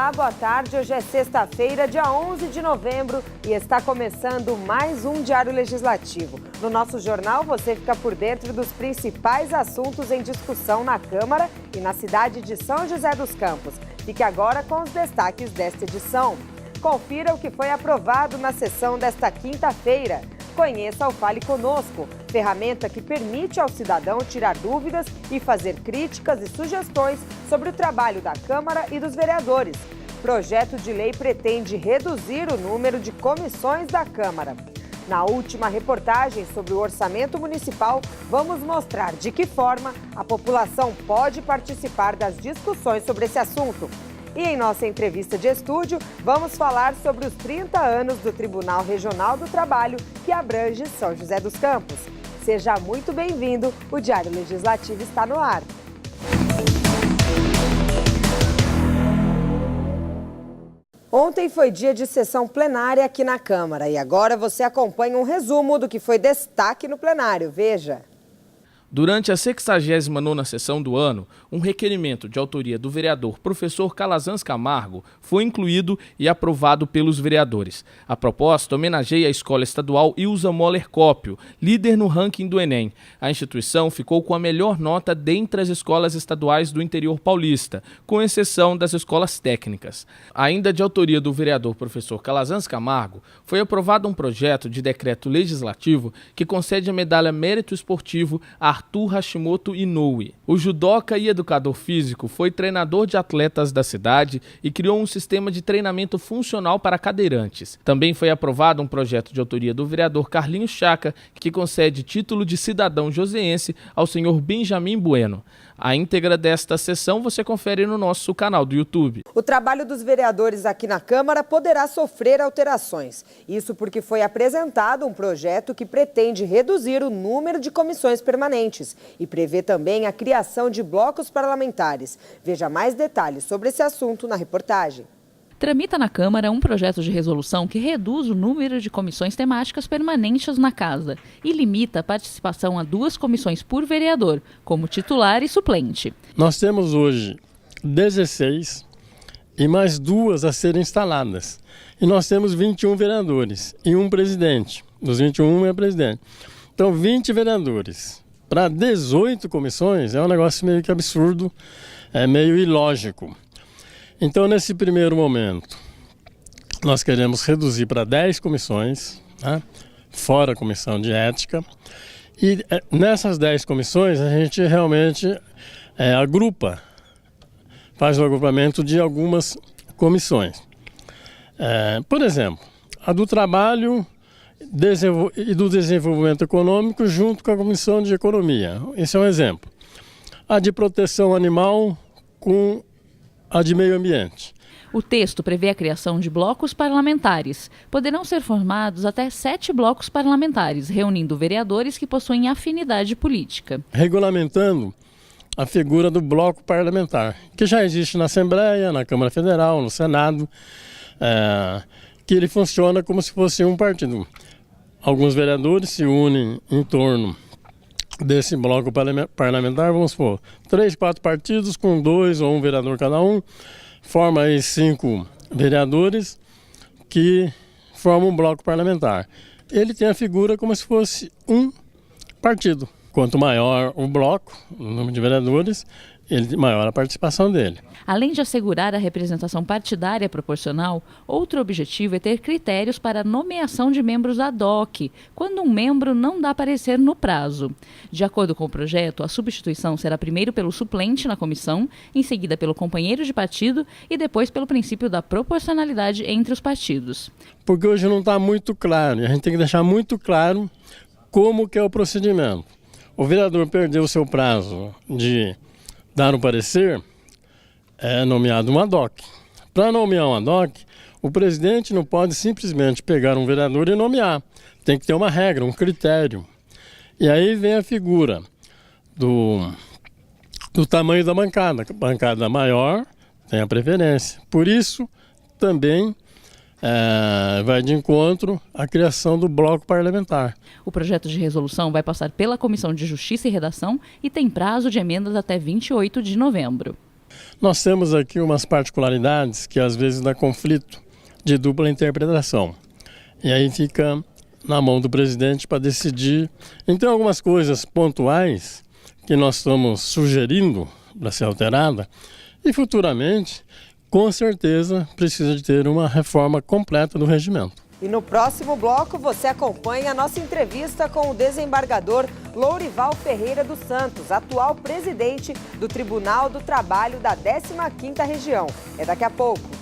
Olá, boa tarde. Hoje é sexta-feira, dia 11 de novembro e está começando mais um Diário Legislativo. No nosso jornal, você fica por dentro dos principais assuntos em discussão na Câmara e na cidade de São José dos Campos. Fique agora com os destaques desta edição. Confira o que foi aprovado na sessão desta quinta-feira. Conheça o Fale Conosco, ferramenta que permite ao cidadão tirar dúvidas e fazer críticas e sugestões sobre o trabalho da Câmara e dos vereadores. Projeto de lei pretende reduzir o número de comissões da Câmara. Na última reportagem sobre o orçamento municipal, vamos mostrar de que forma a população pode participar das discussões sobre esse assunto. E em nossa entrevista de estúdio, vamos falar sobre os 30 anos do Tribunal Regional do Trabalho, que abrange São José dos Campos. Seja muito bem-vindo, o Diário Legislativo está no ar. Ontem foi dia de sessão plenária aqui na Câmara e agora você acompanha um resumo do que foi destaque no plenário. Veja. Durante a 69ª sessão do ano, um requerimento de autoria do vereador professor Calazans Camargo foi incluído e aprovado pelos vereadores. A proposta homenageia a Escola Estadual Ilza Moller Cópio, líder no ranking do Enem. A instituição ficou com a melhor nota dentre as escolas estaduais do interior paulista, com exceção das escolas técnicas. Ainda de autoria do vereador professor Calazans Camargo, foi aprovado um projeto de decreto legislativo que concede a medalha Mérito Esportivo a Arthur Hashimoto Inoue. O judoca e educador físico foi treinador de atletas da cidade e criou um sistema de treinamento funcional para cadeirantes. Também foi aprovado um projeto de autoria do vereador Carlinhos Chaca, que concede título de cidadão joseense ao senhor Benjamin Bueno. A íntegra desta sessão você confere no nosso canal do YouTube. O trabalho dos vereadores aqui na Câmara poderá sofrer alterações. Isso porque foi apresentado um projeto que pretende reduzir o número de comissões permanentes e prevê também a criação de blocos parlamentares. Veja mais detalhes sobre esse assunto na reportagem. Tramita na Câmara um projeto de resolução que reduz o número de comissões temáticas permanentes na Casa e limita a participação a 2 comissões por vereador, como titular e suplente. Nós temos hoje 16 e mais 2 a serem instaladas. E nós temos 21 vereadores e um presidente. Dos 21 é presidente. Então 20 vereadores para 18 comissões é um negócio meio que absurdo, é meio ilógico. Então, nesse primeiro momento, nós queremos reduzir para 10 comissões, né, fora a comissão de ética. E nessas 10 comissões, a gente realmente agrupa, faz o agrupamento de algumas comissões. Por exemplo, a do trabalho e do desenvolvimento econômico junto com a comissão de economia. Esse é um exemplo. A de proteção animal com a de meio ambiente. O texto prevê a criação de blocos parlamentares. Poderão ser formados até 7 blocos parlamentares, reunindo vereadores que possuem afinidade política. Regulamentando a figura do bloco parlamentar, que já existe na Assembleia, na Câmara Federal, no Senado, que ele funciona como se fosse um partido. Alguns vereadores se unem em torno desse bloco parlamentar, vamos supor, 3, 4 partidos com 2 ou 1 vereador cada um, forma aí 5 vereadores que formam um bloco parlamentar. Ele tem a figura como se fosse um partido. Quanto maior o bloco, o número de vereadores, maior a participação dele. Além de assegurar a representação partidária proporcional, outro objetivo é ter critérios para a nomeação de membros ad hoc, quando um membro não dá parecer no prazo. De acordo com o projeto, a substituição será primeiro pelo suplente na comissão, em seguida pelo companheiro de partido e depois pelo princípio da proporcionalidade entre os partidos. Porque hoje não está muito claro, e a gente tem que deixar muito claro como que é o procedimento. O vereador perdeu o seu prazo de dar um parecer, é nomeado um ad hoc. Para nomear um ad hoc, o presidente não pode simplesmente pegar um vereador e nomear. Tem que ter uma regra, um critério. E aí vem a figura do tamanho da bancada. A bancada maior tem a preferência. Por isso, também vai de encontro à criação do bloco parlamentar. O projeto de resolução vai passar pela Comissão de Justiça e Redação e tem prazo de emendas até 28 de novembro. Nós temos aqui umas particularidades que às vezes dá conflito de dupla interpretação. E aí fica na mão do presidente para decidir. Então, algumas coisas pontuais que nós estamos sugerindo para ser alterada e futuramente, com certeza, precisa de ter uma reforma completa do regimento. E no próximo bloco você acompanha a nossa entrevista com o desembargador Lourival Ferreira dos Santos, atual presidente do Tribunal do Trabalho da 15ª Região. É daqui a pouco.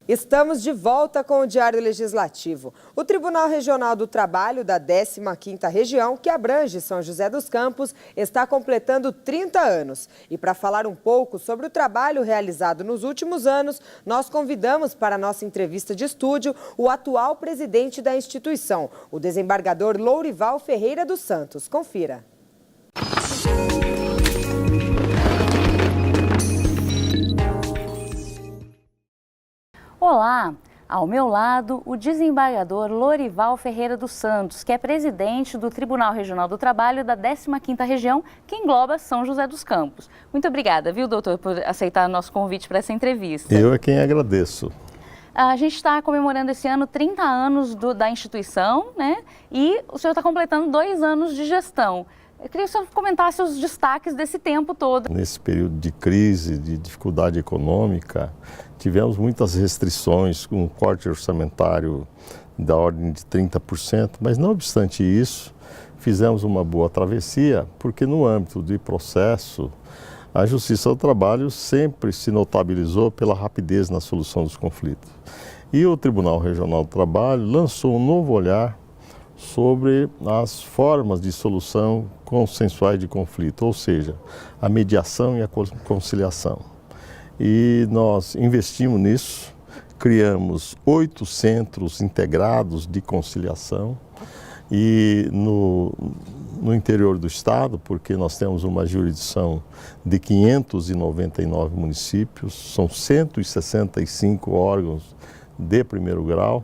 Estamos de volta com o Diário Legislativo. O Tribunal Regional do Trabalho da 15ª Região, que abrange São José dos Campos, está completando 30 anos. E para falar um pouco sobre o trabalho realizado nos últimos anos, nós convidamos para a nossa entrevista de estúdio o atual presidente da instituição, o desembargador Lourival Ferreira dos Santos. Confira. Olá, ao meu lado o desembargador Lourival Ferreira dos Santos, que é presidente do Tribunal Regional do Trabalho da 15ª Região, que engloba São José dos Campos. Muito obrigada, viu, doutor, por aceitar o nosso convite para essa entrevista. Eu é quem agradeço. A gente está comemorando esse ano 30 anos da instituição, né? E o senhor está completando 2 anos de gestão. Eu queria que o senhor comentasse os destaques desse tempo todo. Nesse período de crise, de dificuldade econômica, tivemos muitas restrições, com um corte orçamentário da ordem de 30%, mas não obstante isso, fizemos uma boa travessia, porque no âmbito de processo, a Justiça do Trabalho sempre se notabilizou pela rapidez na solução dos conflitos. E o Tribunal Regional do Trabalho lançou um novo olhar sobre as formas de solução consensuais de conflito, ou seja, a mediação e a conciliação. E nós investimos nisso, criamos 8 centros integrados de conciliação e no interior do estado, porque nós temos uma jurisdição de 599 municípios, são 165 órgãos de primeiro grau,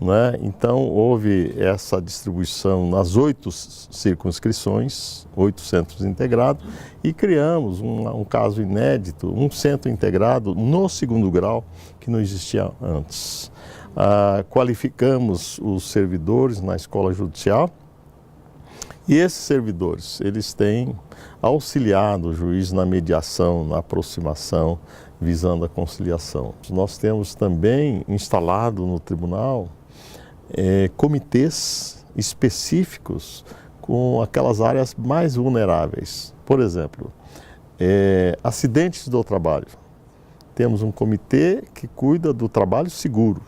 né? Então, houve essa distribuição nas 8 circunscrições, 8 centros integrados, e criamos um caso inédito, um centro integrado no 2º grau, que não existia antes. Qualificamos os servidores na escola judicial, e esses servidores, eles têm auxiliado o juiz na mediação, na aproximação, visando a conciliação. Nós temos também instalado no tribunal comitês específicos com aquelas áreas mais vulneráveis. Por exemplo, acidentes do trabalho. Temos um comitê que cuida do trabalho seguro.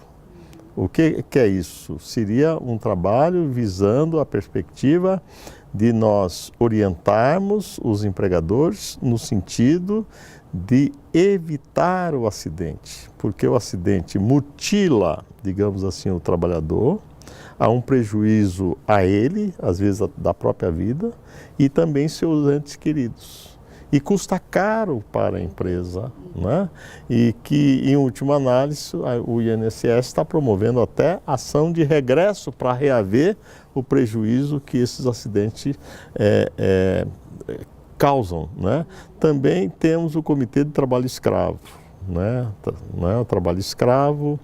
O que é isso? Seria um trabalho visando a perspectiva de nós orientarmos os empregadores no sentido de evitar o acidente, porque o acidente mutila, digamos assim, o trabalhador, há um prejuízo a ele, às vezes da própria vida, e também seus entes queridos. E custa caro para a empresa, né? E que, em última análise, o INSS está promovendo até ação de regresso para reaver o prejuízo que esses acidentes causam, né? Também temos o Comitê de Trabalho Escravo, né? O trabalho escravo,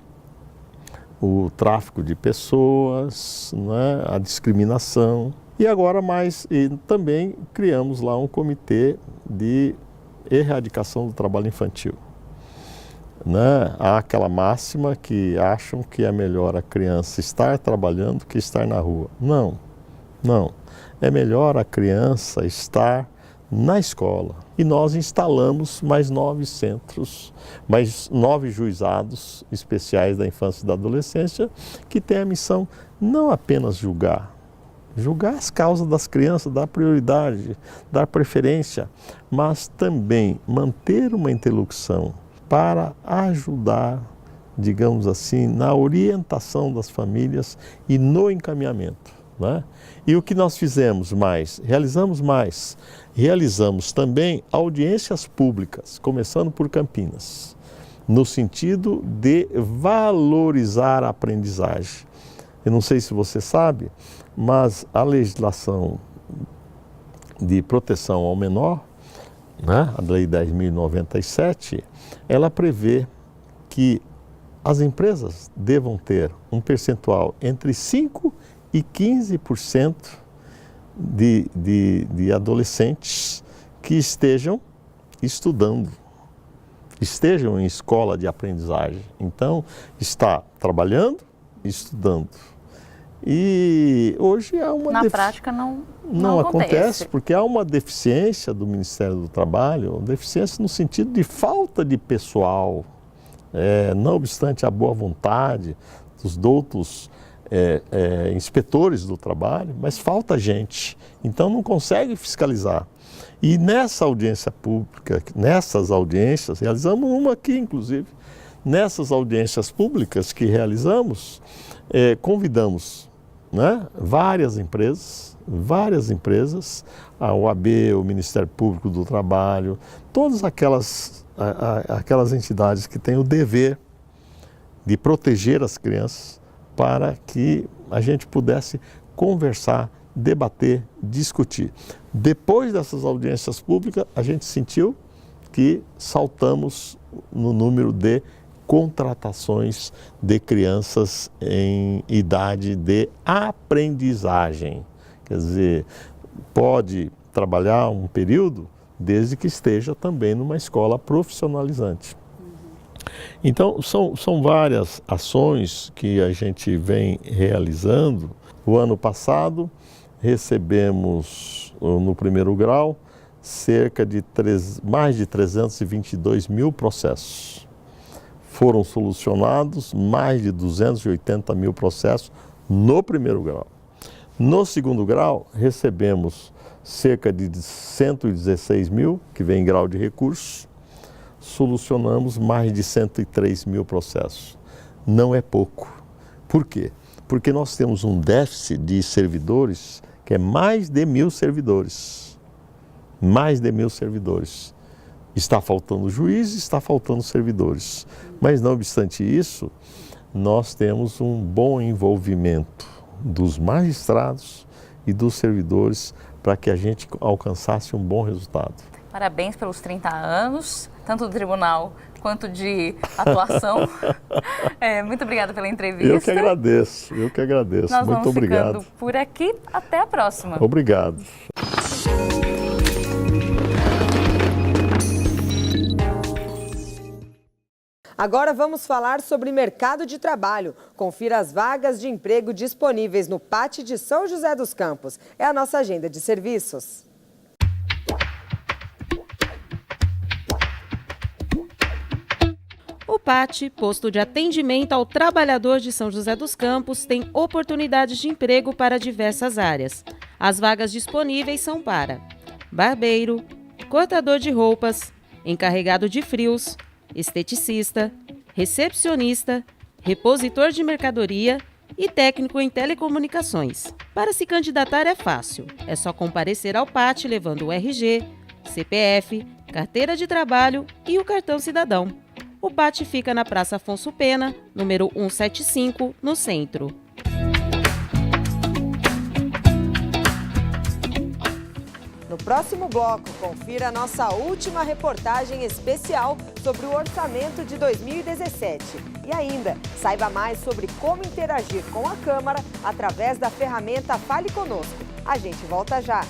o tráfico de pessoas, né? A discriminação. E agora também criamos lá um comitê de erradicação do trabalho infantil. Né? Há aquela máxima que acham que é melhor a criança estar trabalhando que estar na rua. Não. É melhor a criança estar na escola. E nós instalamos mais 9 centros, mais 9 juizados especiais da infância e da adolescência, que têm a missão não apenas julgar as causas das crianças, dar prioridade, dar preferência, mas também manter uma interlocução para ajudar, digamos assim, na orientação das famílias e no encaminhamento. Né? E o que nós fizemos mais? Realizamos também audiências públicas, começando por Campinas. no sentido de valorizar a aprendizagem. Eu não sei se você sabe, mas a legislação de proteção ao menor, né, a Lei 10.097, ela prevê que as empresas devam ter um percentual entre 5% e 15% de adolescentes que estejam estudando, estejam em escola de aprendizagem. Então, está trabalhando e estudando. E hoje há uma... Na prática não acontece, porque há uma deficiência do Ministério do Trabalho, deficiência no sentido de falta de pessoal, não obstante a boa vontade dos doutos inspetores do trabalho, mas falta gente, então não consegue fiscalizar. E nessa audiência pública, nessas audiências, realizamos uma aqui inclusive, nessas audiências públicas que realizamos, convidamos, né, várias empresas, a OAB, o Ministério Público do Trabalho, todas aquelas entidades que têm o dever de proteger as crianças para que a gente pudesse conversar, debater, discutir. Depois dessas audiências públicas, a gente sentiu que saltamos no número de contratações de crianças em idade de aprendizagem. Quer dizer, pode trabalhar um período desde que esteja também numa escola profissionalizante. Então, são várias ações que a gente vem realizando. O ano passado, recebemos no primeiro grau cerca de mais de 322 mil processos. Foram solucionados mais de 280 mil processos no primeiro grau. No segundo grau, recebemos cerca de 116 mil, que vem em grau de recurso. Solucionamos mais de 103 mil processos. Não é pouco. Por quê? Porque nós temos um déficit de servidores que é mais de 1.000 servidores. Mais de 1.000 servidores. Está faltando juízes, está faltando servidores. Mas, não obstante isso, nós temos um bom envolvimento dos magistrados e dos servidores para que a gente alcançasse um bom resultado. Parabéns pelos 30 anos, tanto do tribunal quanto de atuação. Muito obrigada pela entrevista. Eu que agradeço. Nós Muito obrigado. Ficando por aqui. Até a próxima. Obrigado. Agora vamos falar sobre mercado de trabalho. Confira as vagas de emprego disponíveis no PAT de São José dos Campos. É a nossa agenda de serviços. O PAT, Posto de Atendimento ao Trabalhador de São José dos Campos, tem oportunidades de emprego para diversas áreas. As vagas disponíveis são para barbeiro, cortador de roupas, encarregado de frios, esteticista, recepcionista, repositor de mercadoria e técnico em telecomunicações. Para se candidatar é fácil, é só comparecer ao PAT levando o RG, CPF, carteira de trabalho e o cartão cidadão. O PAT fica na Praça Afonso Pena, número 175, no centro. No próximo bloco, confira a nossa última reportagem especial sobre o orçamento de 2017. E ainda, saiba mais sobre como interagir com a Câmara através da ferramenta Fale Conosco. A gente volta já.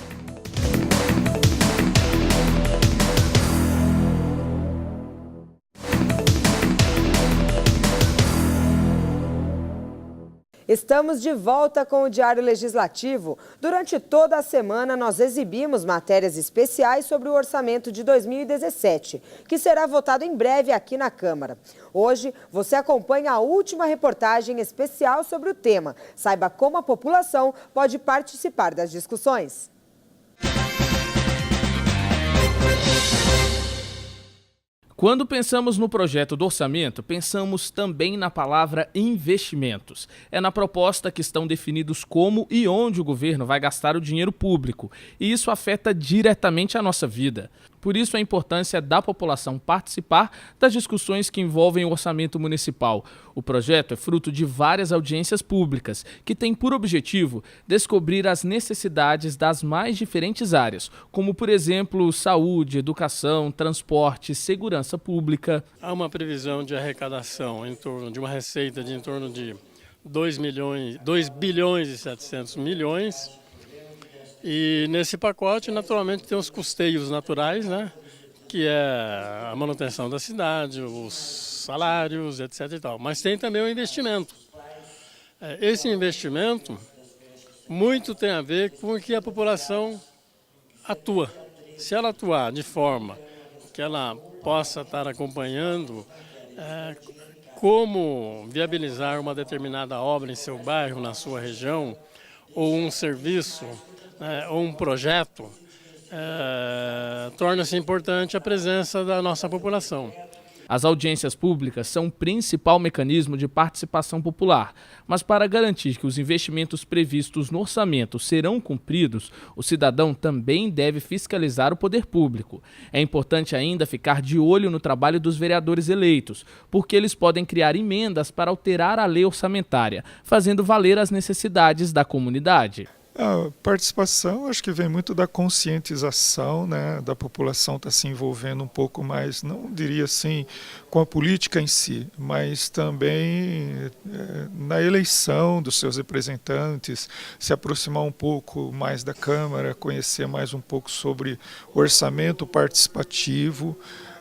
Estamos de volta com o Diário Legislativo. Durante toda a semana, nós exibimos matérias especiais sobre o orçamento de 2017, que será votado em breve aqui na Câmara. Hoje, você acompanha a última reportagem especial sobre o tema. Saiba como a população pode participar das discussões. Quando pensamos no projeto do orçamento, pensamos também na palavra investimentos. É na proposta que estão definidos como e onde o governo vai gastar o dinheiro público, e isso afeta diretamente a nossa vida. Por isso, a importância da população participar das discussões que envolvem o orçamento municipal. O projeto é fruto de várias audiências públicas, que têm por objetivo descobrir as necessidades das mais diferentes áreas, como, por exemplo, saúde, educação, transporte, segurança pública. Há uma previsão de arrecadação em torno de uma receita de em torno de 2 bilhões e 700 milhões. E nesse pacote, naturalmente, tem os custeios naturais, né? Que é a manutenção da cidade, os salários, etc. e tal. Mas tem também o investimento. Esse investimento muito tem a ver com o que a população atua. Se ela atuar de forma que ela possa estar acompanhando como viabilizar uma determinada obra em seu bairro, na sua região, ou um serviço, ou um projeto, torna-se importante a presença da nossa população. As audiências públicas são o principal mecanismo de participação popular, mas para garantir que os investimentos previstos no orçamento serão cumpridos, o cidadão também deve fiscalizar o poder público. É importante ainda ficar de olho no trabalho dos vereadores eleitos, porque eles podem criar emendas para alterar a lei orçamentária, fazendo valer as necessidades da comunidade. A participação, acho que vem muito da conscientização, né, da população estar se envolvendo um pouco mais, não diria assim, com a política em si, mas também na eleição dos seus representantes, se aproximar um pouco mais da Câmara, conhecer mais um pouco sobre o orçamento participativo,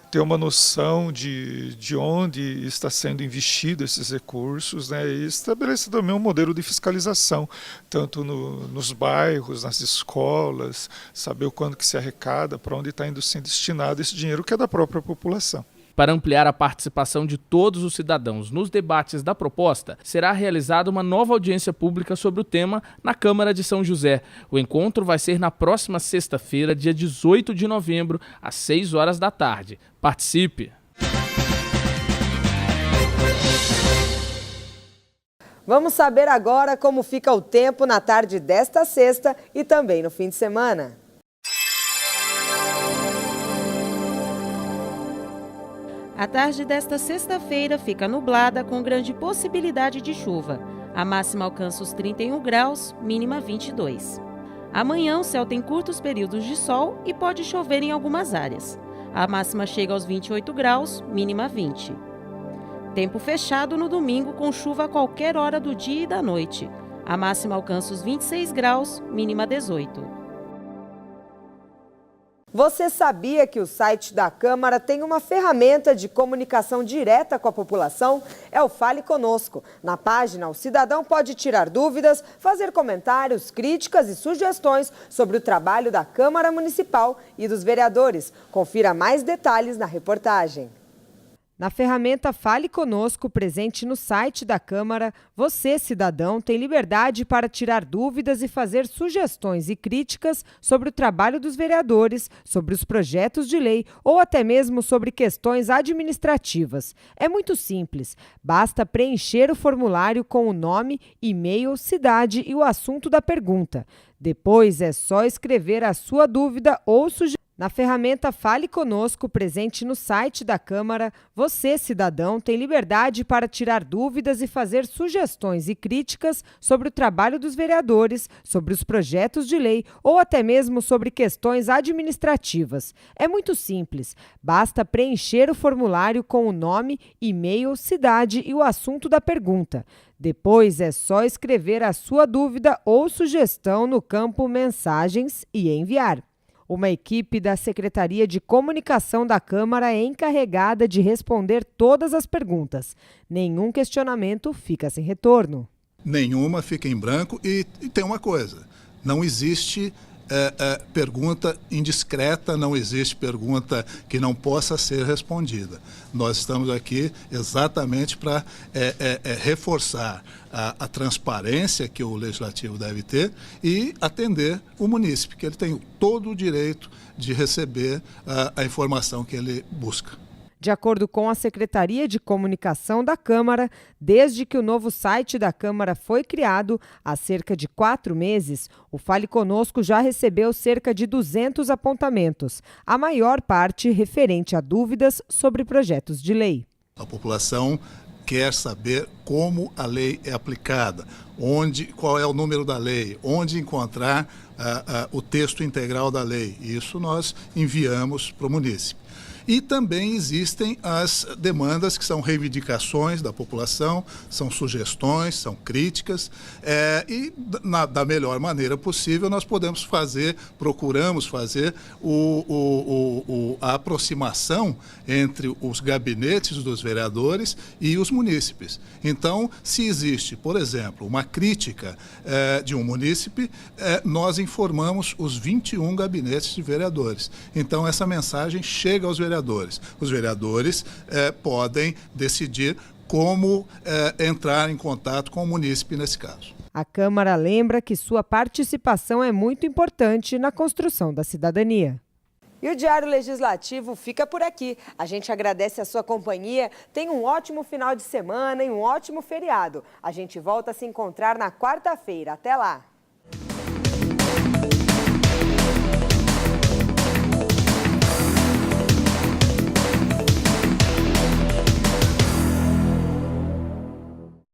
ter uma noção de onde está sendo investido esses recursos, né, e estabelecer também um modelo de fiscalização, tanto nos bairros, nas escolas, saber o quanto que se arrecada, para onde está indo sendo destinado esse dinheiro que é da própria população. Para ampliar a participação de todos os cidadãos nos debates da proposta, será realizada uma nova audiência pública sobre o tema na Câmara de São José. O encontro vai ser na próxima sexta-feira, dia 18 de novembro, às 6 horas da tarde. Participe! Vamos saber agora como fica o tempo na tarde desta sexta e também no fim de semana. A tarde desta sexta-feira fica nublada com grande possibilidade de chuva. A máxima alcança os 31 graus, mínima 22. Amanhã o céu tem curtos períodos de sol e pode chover em algumas áreas. A máxima chega aos 28 graus, mínima 20. Tempo fechado no domingo com chuva a qualquer hora do dia e da noite. A máxima alcança os 26 graus, mínima 18. Você sabia que o site da Câmara tem uma ferramenta de comunicação direta com a população? É o Fale Conosco. Na página, o cidadão pode tirar dúvidas, fazer comentários, críticas e sugestões sobre o trabalho da Câmara Municipal e dos vereadores. Confira mais detalhes na reportagem. Na ferramenta Fale Conosco, presente no site da Câmara, você, cidadão, tem liberdade para tirar dúvidas e fazer sugestões e críticas sobre o trabalho dos vereadores, sobre os projetos de lei ou até mesmo sobre questões administrativas. É muito simples, basta preencher o formulário com o nome, e-mail, cidade e o assunto da pergunta. Depois é só escrever a sua dúvida ou sugestão. Na ferramenta Fale Conosco, presente no site da Câmara, você, cidadão, tem liberdade para tirar dúvidas e fazer sugestões e críticas sobre o trabalho dos vereadores, sobre os projetos de lei ou até mesmo sobre questões administrativas. É muito simples, basta preencher o formulário com o nome, e-mail, cidade e o assunto da pergunta. Depois é só escrever a sua dúvida ou sugestão no campo Mensagens e enviar. Uma equipe da Secretaria de Comunicação da Câmara é encarregada de responder todas as perguntas. Nenhum questionamento fica sem retorno. Nenhuma fica em branco e tem uma coisa, não existe pergunta indiscreta, não existe pergunta que não possa ser respondida. Nós estamos aqui exatamente para reforçar a transparência que o Legislativo deve ter e atender o munícipe, que ele tem todo o direito de receber a informação que ele busca. De acordo com a Secretaria de Comunicação da Câmara, desde que o novo site da Câmara foi criado, há cerca de 4 meses, o Fale Conosco já recebeu cerca de 200 apontamentos, a maior parte referente a dúvidas sobre projetos de lei. A população quer saber como a lei é aplicada, qual é o número da lei, onde encontrar o texto integral da lei. Isso nós enviamos para o munícipe. E também existem as demandas que são reivindicações da população, são sugestões, são críticas, e da melhor maneira possível nós procuramos fazer a aproximação entre os gabinetes dos vereadores e os munícipes. Então, se existe, por exemplo, uma crítica de um munícipe, nós informamos os 21 gabinetes de vereadores. Então, essa mensagem chega aos vereadores. Os vereadores podem decidir como entrar em contato com o munícipe nesse caso. A Câmara lembra que sua participação é muito importante na construção da cidadania. E o Diário Legislativo fica por aqui. A gente agradece a sua companhia. Tenha um ótimo final de semana e um ótimo feriado. A gente volta a se encontrar na quarta-feira. Até lá!